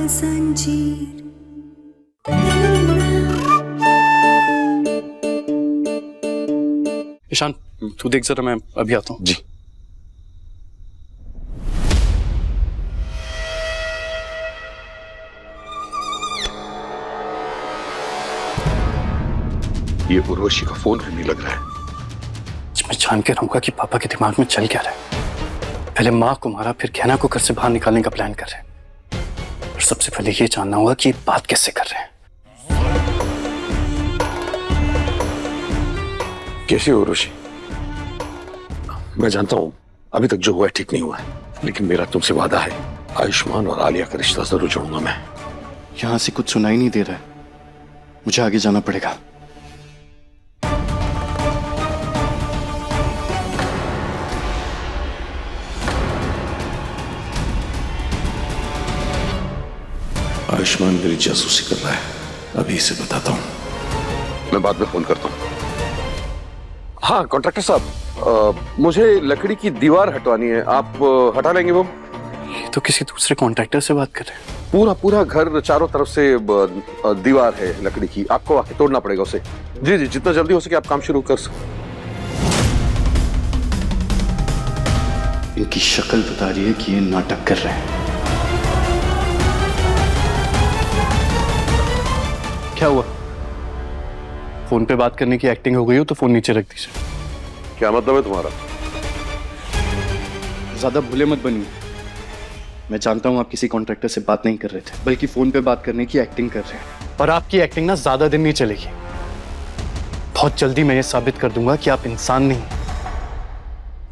जंजीर। ईशान, तू देख जरा, मैं अभी आता हूँ। जी। ये उर्वशी का फोन भी नहीं लग रहा है। मैं जान के रहूंगा कि पापा के दिमाग में चल क्या रहा है। पहले माँ को मारा, फिर गहना को घर से बाहर निकालने का प्लान कर रहे हैं। और सबसे पहले ये जानना होगा कि ये बात कैसे कर रहे हैं। कैसी हो उर्वशी? मैं जानता हूं अभी तक जो हुआ है ठीक नहीं हुआ है, लेकिन मेरा तुमसे वादा है, आयुष्मान और आलिया का रिश्ता जरूर जोड़ूंगा मैं। यहां से कुछ सुनाई नहीं दे रहा है, मुझे आगे जाना पड़ेगा। आयुष्मान मेरी जासूसी कर रहा है, अभी इसे बताता हूं। मैं बाद में फोन करता हूं। हाँ कॉन्ट्रैक्टर साहब, मुझे लकड़ी की दीवार हटवानी है, आप हटा लेंगे वो? तो किसी दूसरे कॉन्ट्रैक्टर से बात कर रहे हैं? पूरा घर चारों तरफ से दीवार है लकड़ी की, आपको आके तोड़ना पड़ेगा उसे। जी जी, जितना जल्दी हो सके आप काम शुरू कर सकते। इनकी शक्ल बता रही है कि ये नाटक कर रहे हैं। क्या हुआ? फोन पे बात करने की एक्टिंग हो गई हो तो फोन नीचे रख दीजिए। क्या मतलब है तुम्हारा? ज्यादा भूले मत बनिए। मैं जानता हूं आप किसी कॉन्ट्रैक्टर से बात नहीं कर रहे थे, बल्कि फोन पे बात करने की एक्टिंग कर रहे हैं। और आपकी एक्टिंग ना ज्यादा दिन नहीं चलेगी। बहुत जल्दी मैं ये साबित कर दूंगा कि आप इंसान नहीं,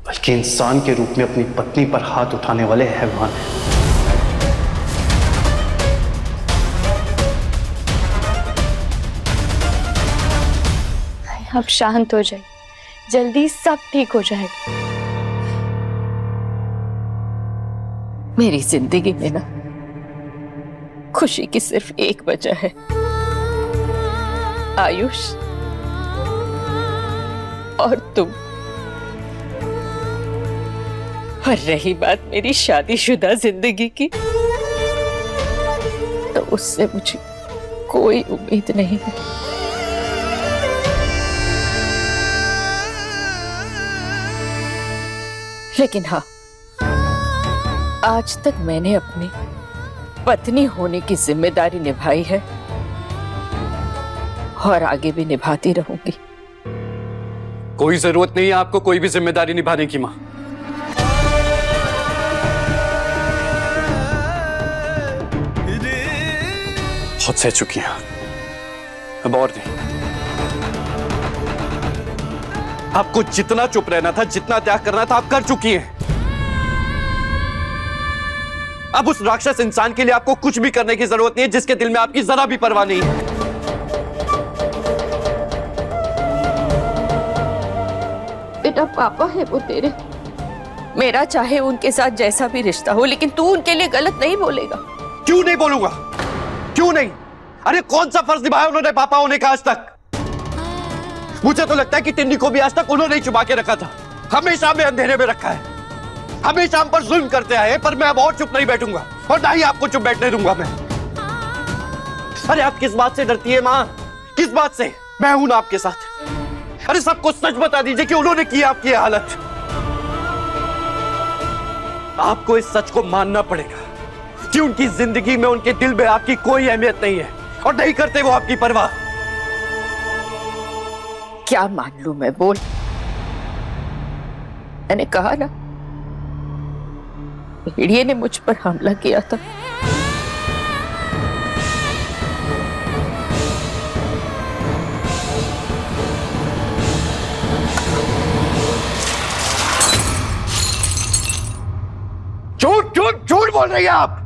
बल्कि इंसान के रूप में अपनी पत्नी पर हाथ उठाने वाले हैवान हैं। आप शांत हो जाइए, जल्दी सब ठीक हो जाएगा। मेरी जिंदगी में ना खुशी की सिर्फ एक वजह है, आयुष और तुम। और रही बात मेरी शादीशुदा जिंदगी की, तो उससे मुझे कोई उम्मीद नहीं है। लेकिन हाँ, आज तक मैंने अपनी पत्नी होने की जिम्मेदारी निभाई है और आगे भी निभाती रहूंगी। कोई जरूरत नहीं है आपको कोई भी जिम्मेदारी निभाने की, माँ। बहुत सह चुकी हैं, अब और नहीं। आपको जितना चुप रहना था, जितना त्याग करना था, आप कर चुकी हैं। अब उस राक्षस इंसान के लिए आपको कुछ भी करने की जरूरत नहीं है जिसके दिल में आपकी जरा भी परवाह नहीं है। बेटा, पापा है वो तेरे। मेरा चाहे उनके साथ जैसा भी रिश्ता हो, लेकिन तू उनके लिए गलत नहीं बोलेगा। क्यों नहीं बोलूंगा? क्यों नहीं? अरे कौन सा फर्ज निभाया उन्होंने पापा होने का आज तक? मुझे तो लगता है कि टिन्नी को भी आज तक उन्होंने ही छुपा के रखा था। हमेशा हमें अंधेरे में रखा है, हमेशा हम पर जुल्म करते आए। पर मैं अब और चुप नहीं बैठूंगा और ना ही आपको चुप बैठने दूंगा मैं। अरे आप किस बात से डरती है माँ? किस बात से? मैं हूं ना आपके साथ। अरे सबको सच बता दीजिए कि उन्होंने की आपकी हालत। आपको इस सच को मानना पड़ेगा कि उनकी जिंदगी में, उनके दिल में आपकी कोई अहमियत नहीं है और नहीं करते वो आपकी परवाह। क्या मान लूं मैं? बोल। मैंने कहा ना, भेड़िए ने मुझ पर हमला किया था। झूठ झूठ झूठ बोल रही हैं आप।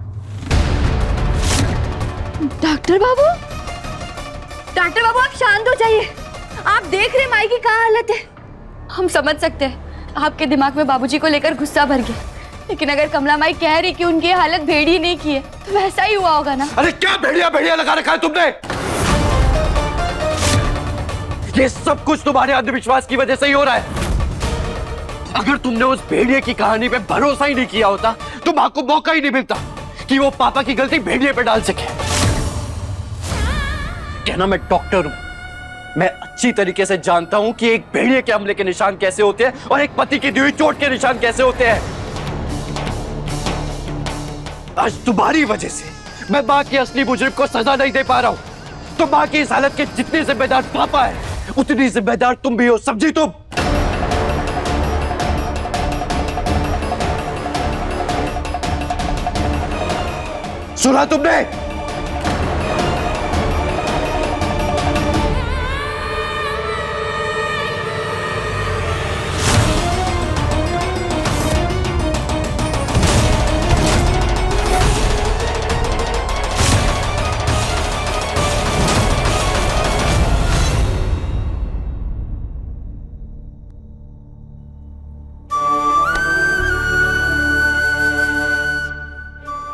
डॉक्टर बाबू, डॉक्टर बाबू आप शांत हो जाइए। आप देख रहे माई की क्या हालत है। हम समझ सकते हैं आपके दिमाग में बाबूजी को लेकर गुस्सा भर गया, लेकिन अगर कमला माई कह रही कि उनकी हालत भेड़िए नहीं की है, तो वैसा ही हुआ होगा ना। अरे क्या भेड़िया भेड़िया लगा रखा है तुमने? ये सब कुछ तुम्हारे अंधविश्वास की वजह से ही हो रहा है। अगर तुमने उस भेड़िए की कहानी पे भरोसा ही नहीं किया होता तो मां को मौका ही नहीं मिलता कि वो पापा की गलती भेड़िए पे डाल सके। कहना मैं डॉक्टर हूं, मैं अच्छी तरीके से जानता हूं कि एक भेड़िए के हमले के निशान कैसे होते हैं और एक पति की दी हुई चोट के निशान कैसे होते हैं। आज तुम्हारी वजह से मैं मां की असली मुजरिम को सजा नहीं दे पा रहा हूं। तो मां की इस हालत के जितने जिम्मेदार पापा है, उतनी जिम्मेदार तुम भी हो, समझी तुम? सुना तुमने?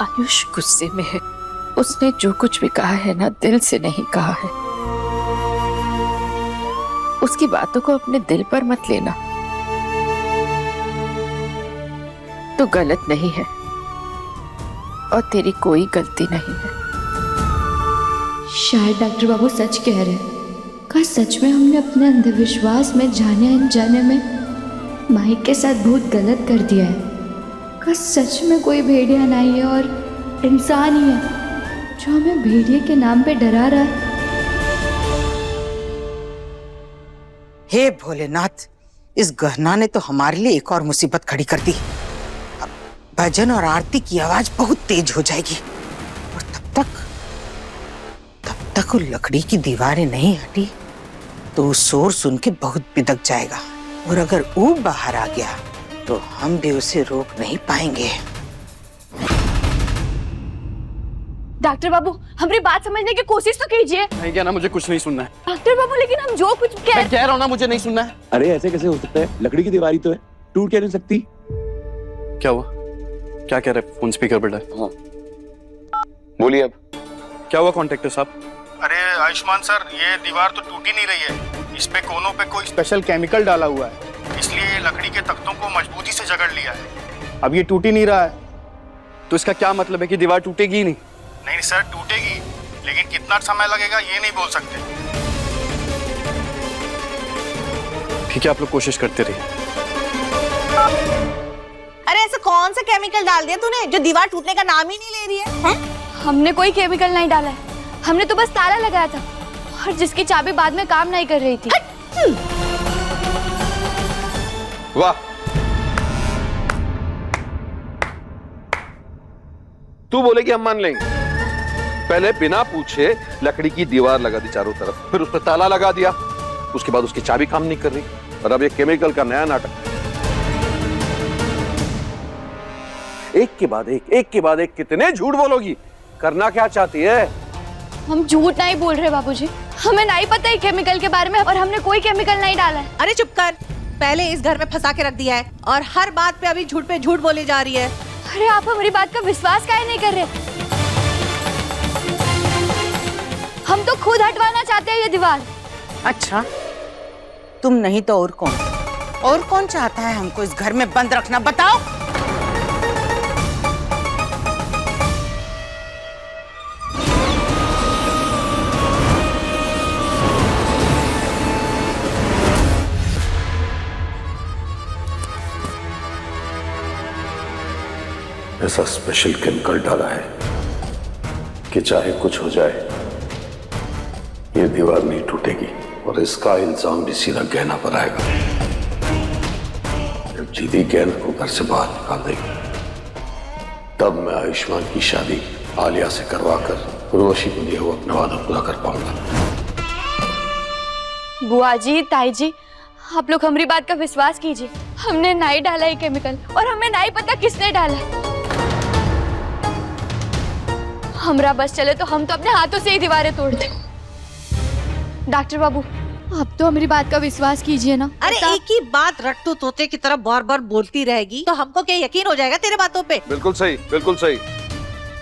आयुष गुस्से में है। उसने जो कुछ भी कहा है ना, दिल से नहीं कहा है। उसकी बातों को अपने दिल पर मत लेना। तू गलत नहीं है और तेरी कोई गलती नहीं है। शायद डॉक्टर बाबू सच कह रहे हैं। का सच में हमने अपने अंधविश्वास में जाने अनजाने में माइक के साथ बहुत गलत कर दिया है। का सच में कोई भेड़िया नहीं है और इंसान ही है जो हमें भेड़िए के नाम पे डरा रहा है। हे भोलेनाथ, इस गहना ने तो हमारे लिए एक और मुसीबत खड़ी कर दी। अब भजन और आरती की आवाज बहुत तेज हो जाएगी और तब तक वो लकड़ी की दीवारें नहीं हटी तो शोर सुन के बहुत बिदक जाएगा। और अगर वो बाहर आ गया तो हम भी उसे रोक नहीं पाएंगे। डॉक्टर बाबू, हमारी बात समझने की कोशिश तो कीजिए। नहीं कहना, मुझे कुछ नहीं सुनना है। डॉक्टर बाबू, लेकिन हम जो कुछ मैं कह रहा हूं ना, मुझे नहीं सुनना है। अरे ऐसे कैसे हो सकता है? लकड़ी की दीवारी तो है, टूट क्या नहीं सकती। क्या हुआ? क्या कह रहे? फोन स्पीकर पर डाल। हाँ बोलिए। अब क्या हुआ कॉन्ट्रैक्टर साहब? अरे आयुष्मान सर, ये दीवार तो टूट ही नहीं रही है। इस पे कोनों पे कोई स्पेशल केमिकल डाला हुआ है, इसलिए ये लकड़ी के तख्तों को मजबूती से जकड़ लिया है। अब ये टूट ही नहीं रहा है। तो इसका क्या मतलब है कि दीवार टूटेगी ही नहीं? नहीं सर, टूटेगी, लेकिन कितना समय लगेगा ये नहीं बोल सकते। ठीक है, आप लोग कोशिश करते रहिए। अरे ऐसा कौन सा केमिकल डाल दिया तूने जो दीवार टूटने का नाम ही नहीं ले रही है? हमने कोई केमिकल नहीं डाला है। हमने तो बस ताला लगाया था और जिसकी चाबी बाद में काम नहीं कर रही थी। वाह, तू बोलेगी हम मान लेंगे। पहले बिना पूछे लकड़ी की दीवार लगा दी चारों तरफ, फिर उस पर ताला लगा दिया, उसके बाद उसकी चाबी काम नहीं कर रही, और अब ये केमिकल का नया नाटक। एक के बाद एक कितने झूठ बोलोगी? करना क्या चाहती है? हम झूठ नहीं बोल रहे बाबूजी, हमें नहीं पता है केमिकल के बारे में और हमने कोई केमिकल नहीं डाला है। अरे चुप कर, पहले इस घर में फंसा के रख दिया है और हर बात पे अभी झूठ पे झूठ बोली जा रही है। अरे आप हमारी बात का विश्वास काहे नहीं कर रहे? हम तो खुद हटवाना चाहते हैं ये दीवार। अच्छा, तुम नहीं तो और कौन? और कौन चाहता है हमको इस घर में बंद रखना, बताओ? ऐसा स्पेशल केमिकल डाला है कि चाहे कुछ हो जाए ये दीवार नहीं टूटेगी, और इसका इल्जाम भी सीधा गहना पर आएगा। जब जीती गहना को घर से बाहर निकाल देगी तब मैं आयुष्मान की शादी आलिया से करवाकर उर्वशी को दिया हुआ अपना वादा पूरा कर पाऊंगा। बुआ जी, ताई जी, आप लोग हमारी बात का विश्वास कीजिए। हमने नहीं डाला ये केमिकल और हमें नहीं पता किसने डाला। हमरा बस चले तो हम तो अपने हाथों से ही दीवारें तोड़ दे। डॉक्टर बाबू, आप तो हमारी बात का विश्वास कीजिए ना। अरे एक ही बात रट्टू तोते की तरह बार बार बोलती रहेगी तो हमको क्या यकीन हो जाएगा तेरे बातों पे? बिल्कुल सही, बिल्कुल सही।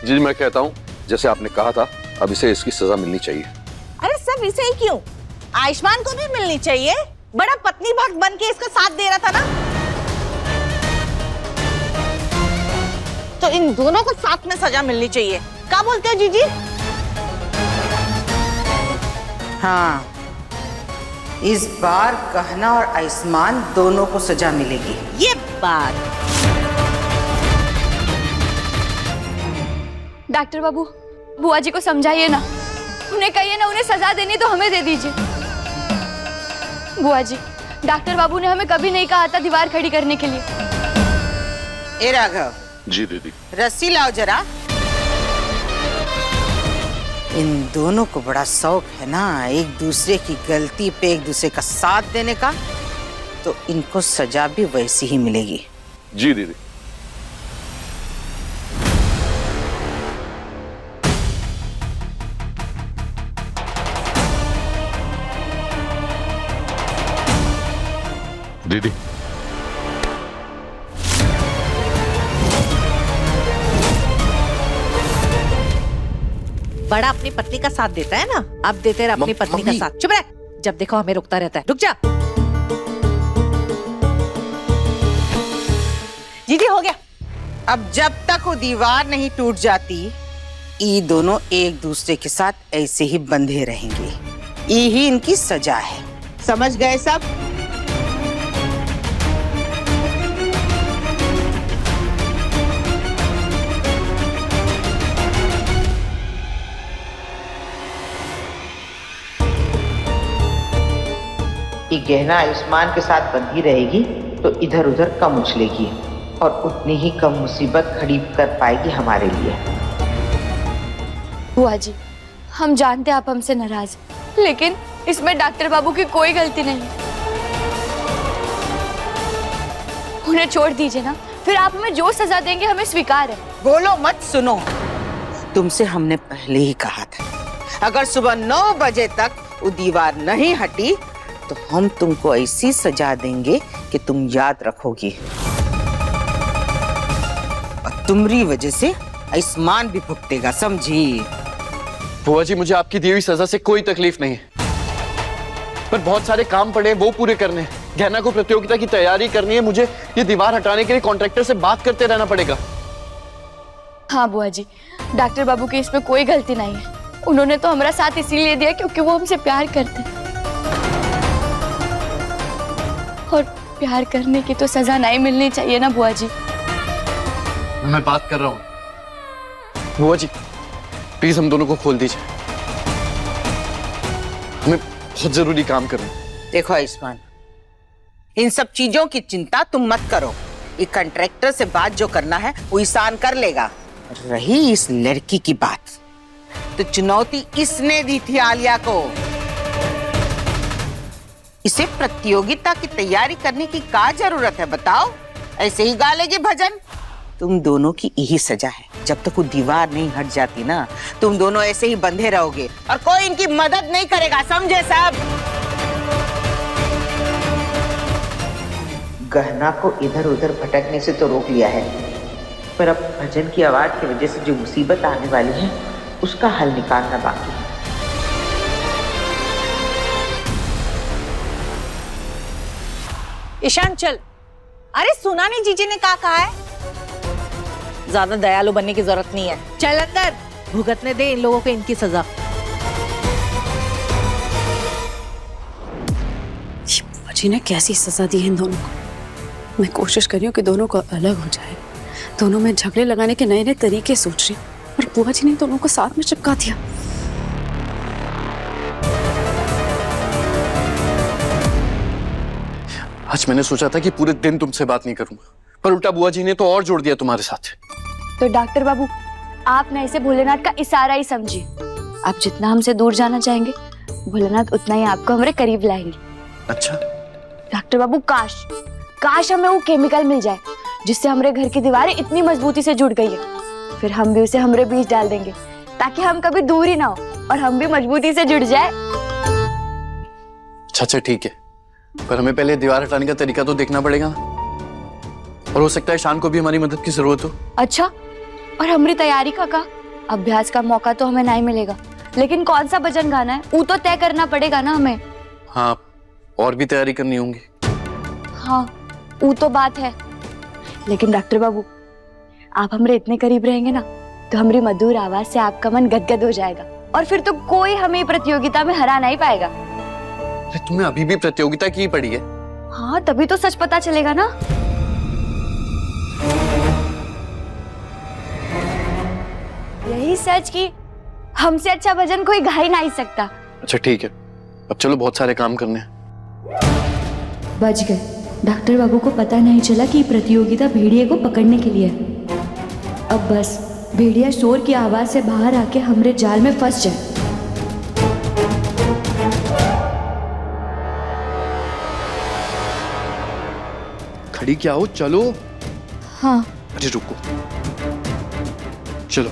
जी मैं कहता हूँ जैसे आपने कहा था, अब इसे इसकी सजा मिलनी चाहिए। अरे सब इसे ही क्यों? आयुष्मान को भी मिलनी चाहिए। बड़ा पत्नी भक्त बन के इसका साथ दे रहा था ना। तो इन दोनों को साथ में सजा मिलनी चाहिए। क्या बोलते हो जीजी? हाँ, इस बार गहना और आयुष्मान दोनों को सजा मिलेगी। ये बात डॉक्टर बाबू, बुआ जी को समझाइए ना, उन्हें कहिए ना, उन्हें सजा देनी तो हमें दे दीजिए। बुआ जी, डॉक्टर बाबू ने हमें कभी नहीं कहा था दीवार खड़ी करने के लिए। ए राघव। जी दीदी। रस्सी लाओ जरा। इन दोनों को बड़ा शौक है ना एक दूसरे की गलती पे एक दूसरे का साथ देने का, तो इनको सजा भी वैसी ही मिलेगी। जी दीदी। दीदी, बड़ा अपनी पत्नी का साथ देता है ना, अब देते रहे अपनी पत्नी का साथ। चुप रह, जब देखो हमें रुकता रहता है। रुक जा। जीजी हो गया। अब जब तक वो दीवार नहीं टूट जाती, ये दोनों एक दूसरे के साथ ऐसे ही बंधे रहेंगे। यही इनकी सजा है। समझ गए सब? ये गहना आयुष्मान के साथ बंधी रहेगी तो इधर उधर कम उछलेगी और उतनी ही कम मुसीबत खड़ी कर पाएगी हमारे लिए। बुआ जी, हम जानते हैं आप हमसे नाराज, लेकिन इसमें डॉक्टर बाबू की कोई गलती नहीं। उन्हें छोड़ दीजिए ना, फिर आप हमें जो सजा देंगे हमें स्वीकार है। बोलो मत, सुनो। तुमसे हमने पहले ही कहा था, अगर सुबह 9 बजे तक वो दीवार नहीं हटी तो हम तुमको ऐसी सजा देंगे कि तुम याद रखोगी, और तुम्हारी वजह से आयुष्मान भी भुगतेगा, समझी? बुआ जी, मुझे आपकी दी हुई सजा से कोई तकलीफ नहीं है, पर बहुत सारे काम पड़े हैं वो पूरे करने हैं। गहना को प्रतियोगिता की तैयारी करनी है, मुझे ये दीवार हटाने के लिए कॉन्ट्रैक्टर से बात करते रहना पड़ेगा। हाँ बुआ जी, डॉक्टर बाबू की इसमें कोई गलती नहीं है। उन्होंने तो हमारा साथ इसीलिए दिया क्योंकि वो हमसे प्यार करते हैं, और प्यार करने की तो सजा नहीं मिलनी चाहिए ना बुआ जी। मैं बात कर रहा हूँ। बुआ जी, प्लीज हम दोनों को खोल दीजिए, हमें बहुत जरूरी काम करना है। देखो आयुष्मान, इन सब चीजों की चिंता तुम मत करो। ये कॉन्ट्रैक्टर से बात जो करना है वो ईशान कर लेगा। रही इस लड़की की बात, तो चुनौती इसने दी थी आलिया को। इसे प्रतियोगिता की तैयारी करने की क्या जरूरत है बताओ? ऐसे ही गा लेगी भजन। तुम दोनों की यही सजा है, जब तक वो दीवार नहीं हट जाती ना, तुम दोनों ऐसे ही बंधे रहोगे और कोई इनकी मदद नहीं करेगा, समझे सब? गहना को इधर उधर भटकने से तो रोक लिया है, पर अब भजन की आवाज की वजह से जो मुसीबत आने वाली है उसका हल निकालना बाकी है। ईशान चल। अरे सुना नहीं जीजी ने क्या कहा है? ज्यादा दयालु बनने की जरूरत नहीं है, चल अंदर, भुगतने दे इन लोगों को इनकी सजा। बुआ जी ने कैसी सजा दी है इन दोनों को। मैं कोशिश कर रही हूँ कि दोनों को अलग हो जाए, दोनों में झगड़े लगाने के नए नए तरीके सोच रही, और बुआ जी ने दोनों को साथ में चिपका दिया। आज मैंने सोचा था कि पूरे दिन तुमसे बात नहीं करूंगा, पर उल्टा बुआ जी ने तो और जोड़ दिया तुम्हारे साथ। तो डॉक्टर बाबू, आप न इसे भोलेनाथ का इशारा ही समझिए। आप जितना हमसे दूर जाना चाहेंगे, भोलेनाथ उतना ही आपको हमारे करीब लाएंगे। अच्छा डॉक्टर बाबू, काश हमें वो केमिकल मिल जाए जिससे हमारे घर की दीवारें इतनी मजबूती से जुड़ गई है, फिर हम भी उसे हमारे बीच डाल देंगे ताकि हम कभी दूर ही ना हो और हम भी मजबूती से जुड़ जाए। अच्छा ठीक है, पर हमें पहले दीवार हटाने का तरीका तो देखना पड़ेगा ना, और हो सकता है शान को भी हमारी मदद की जरूरत हो। अच्छा, और हमारी तैयारी का अभ्यास का मौका तो हमें नहीं मिलेगा, लेकिन कौन सा भजन गाना है वो तो तय करना पड़ेगा ना हमें। हाँ, और भी तैयारी करनी होंगी। हाँ, वो तो बात है, लेकिन डॉक्टर बाबू, आप हमरे इतने करीब रहेंगे ना तो हमारी मधुर आवाज से आपका मन गदगद हो जाएगा और फिर तो कोई हमें प्रतियोगिता में हरा नहीं पाएगा। अरे तुम्हें अभी भी प्रतियोगिता की पड़ी है? हाँ, तभी तो सच पता चलेगा ना। यही सच कि हमसे अच्छा भजन कोई गा ही नहीं सकता। अच्छा ठीक है, अब चलो बहुत सारे काम करने हैं। बच गए। डॉक्टर बाबू को पता नहीं चला कि प्रतियोगिता भेड़िए को पकड़ने के लिए है। अब बस भेड़िया शोर की आवाज से बाहर आके हमरे जाल में फंस जाए। खड़ी क्या हो, चलो। हाँ। अरे रुको, चलो।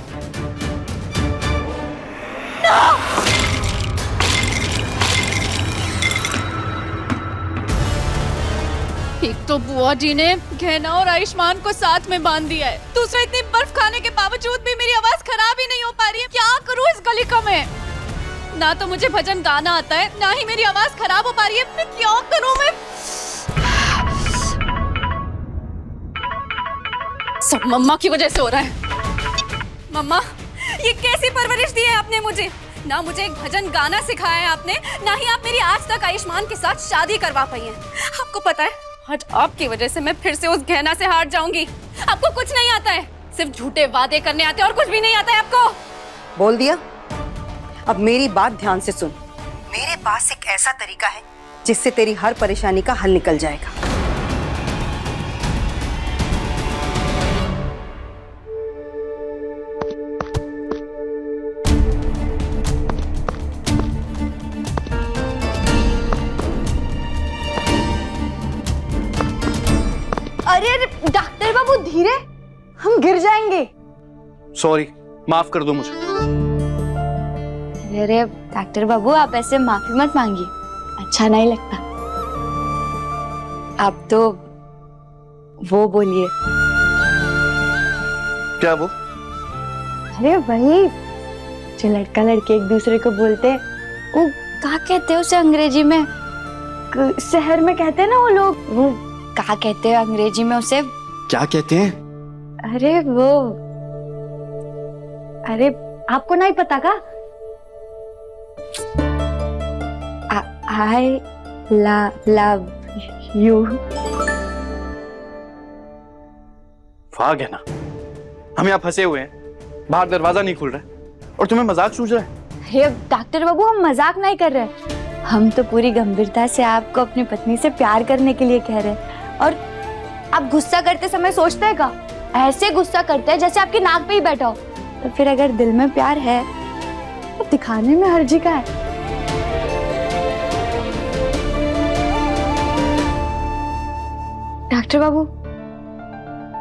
एक तो बुआ जी ने गहना और आयुष्मान को साथ में बांध दिया है, दूसरा इतनी बर्फ खाने के बावजूद भी मेरी आवाज खराब ही नहीं हो पा रही है। क्या करूं इस गलिका में? ना तो मुझे भजन गाना आता है, ना ही मेरी आवाज खराब हो पा रही है। मैं क्या करूं? मैं सब मम्मा की वजह से हो रहा है। मम्मा, ये कैसी परवरिश दी है आपने मुझे? ना मुझे एक भजन गाना सिखाया है आपने, ना ही आप मेरी आज तक आयुष्मान के साथ शादी करवा पाई हैं। आपको पता है आज आपकी वजह से मैं फिर से उस गहना से हार जाऊंगी। आपको कुछ नहीं आता है, सिर्फ झूठे वादे करने आते हैं और कुछ भी नहीं आता है आपको। बोल दिया। अब मेरी बात ध्यान से सुन। मेरे पास एक ऐसा तरीका है जिससे तेरी हर परेशानी का हल निकल जाएगा। अरे डॉक्टर बाबू धीरे, हम गिर जाएंगे। सॉरी, माफ कर दो मुझे। अरे डॉक्टर बाबू, आप ऐसे माफी मत मांगिए, अच्छा नहीं लगता। आप तो वो बोलिए। क्या वो? अरे वही जो लड़का लड़की एक दूसरे को बोलते, वो क्या कहते हैं उसे अंग्रेजी में? शहर में कहते हैं ना वो लोग, वो क्या कहते हैं अंग्रेजी में उसे? क्या कहते हैं? अरे वो, अरे आपको नहीं पता का? I love you। फाग है ना, हम यहाँ फंसे हुए हैं, बाहर दरवाजा नहीं खुल रहा है और तुम्हें मजाक सूझ रहा है। हे डॉक्टर बाबू, हम मजाक नहीं कर रहे, हम तो पूरी गंभीरता से आपको अपनी पत्नी से प्यार करने के लिए कह रहे हैं। और आप गुस्सा करते समय सोचते हैं का? ऐसे गुस्सा करते हैं जैसे आपकी नाक पे ही बैठा हो। तो फिर अगर दिल में प्यार है तो दिखाने में हर्जी का है? डॉक्टर बाबू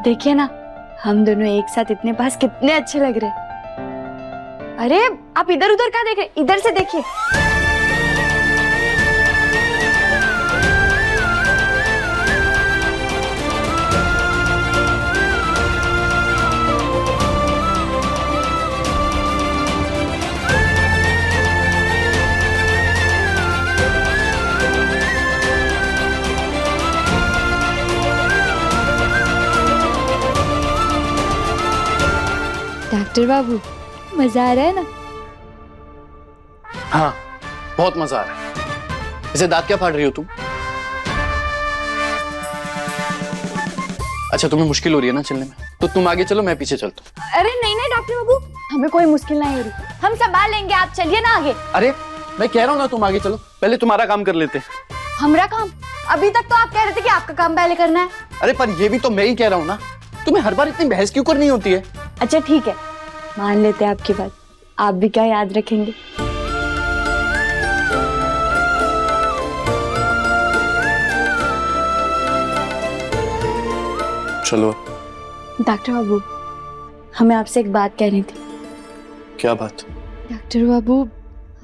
देखिए ना, हम दोनों एक साथ इतने पास कितने अच्छे लग रहे। अरे आप इधर उधर क्या देख रहे? इधर से देखिए। डॉक्टर बाबू मजा आ रहा है ना? हाँ, बहुत मजा आ रहा है। इसे दांत क्या फाड़ रही हो तुम? अच्छा, तुम्हें मुश्किल हो रही है ना चलने में, तो तुम आगे चलो, मैं पीछे चलता हूँ। अरे नहीं नहीं डॉक्टर बाबू, हमें कोई मुश्किल नहीं हो रही, हम संभाल लेंगे, आप चलिए ना आगे। अरे मैं कह रहा हूँ ना, तुम आगे चलो, पहले तुम्हारा काम कर लेते हैं। हमारा काम? अभी तक तो आप कह रहे थे कि आपका काम पहले करना है। अरे पर ये भी तो मैं ही कह रहा हूँ ना, तुम्हें हर बार इतनी बहस क्यों करनी होती है? अच्छा ठीक है, मान लेते हैं आपकी बात, आप भी क्या याद रखेंगे। चलो। डॉक्टर बाबू, हमें आपसे एक बात कहनी थी। क्या बात? डॉक्टर बाबू,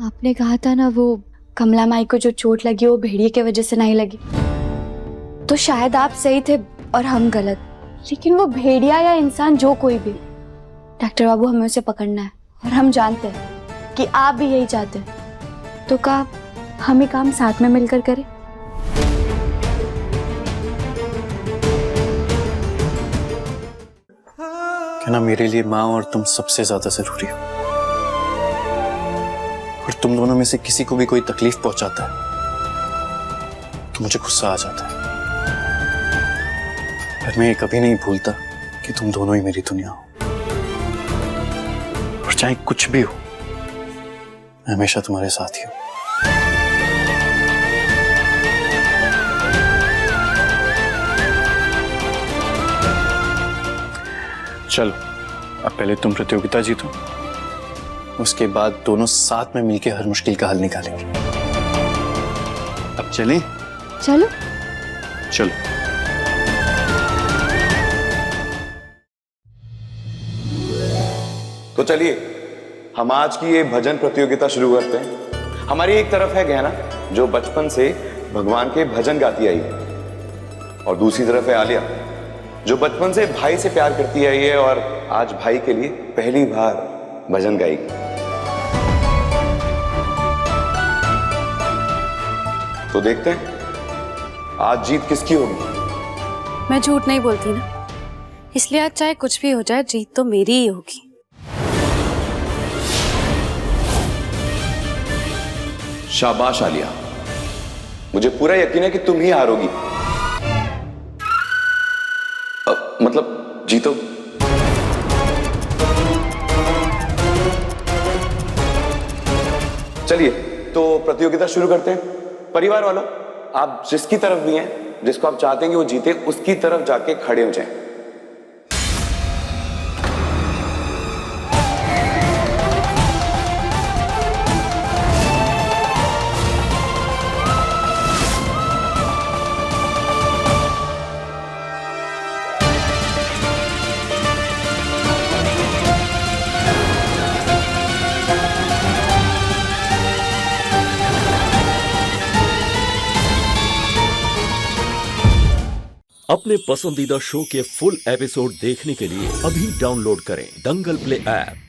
आपने कहा था ना वो कमला माई को जो चोट लगी वो भेड़िए की वजह से नहीं लगी, तो शायद आप सही थे और हम गलत, लेकिन वो भेड़िया या इंसान जो कोई भी, डॉक्टर बाबू हमें उसे पकड़ना है और हम जानते हैं कि आप भी यही चाहते हैं, तो क्या हम ही काम साथ में मिलकर करें? कि ना मेरे लिए माँ और तुम सबसे ज्यादा जरूरी हो। और तुम दोनों में से किसी को भी कोई तकलीफ पहुंचाता है तो मुझे गुस्सा आ जाता है। पर मैं ये कभी नहीं भूलता कि तुम दोनों ही मेरी दुनिया हो। और चाहे कुछ भी हो, मैं हमेशा तुम्हारे साथ ही हूं। चलो, अब पहले तुम प्रतियोगिता जीतो, उसके बाद दोनों साथ में मिलकर हर मुश्किल का हल निकालेंगे। अब चलें? चलो। चलो। तो चलिए हम आज की ये भजन प्रतियोगिता शुरू करते हैं। हमारी एक तरफ है गहना, जो बचपन से भगवान के भजन गाती आई है, और दूसरी तरफ है आलिया, जो बचपन से भाई से प्यार करती आई है और आज भाई के लिए पहली बार भजन गाएगी। तो देखते हैं आज जीत किसकी होगी। मैं झूठ नहीं बोलती ना, इसलिए आज चाहे कुछ भी हो जाए जीत तो मेरी ही होगी। शाबाश आलिया, मुझे पूरा यकीन है कि तुम ही हारोगी। मतलब जीतो। चलिए तो प्रतियोगिता शुरू करते हैं। परिवार वालों, आप जिसकी तरफ भी हैं, जिसको आप चाहते हैं कि वो जीते, उसकी तरफ जाके खड़े हो जाएं। अपने पसंदीदा शो के फुल एपिसोड देखने के लिए अभी डाउनलोड करें दंगल प्ले ऐप।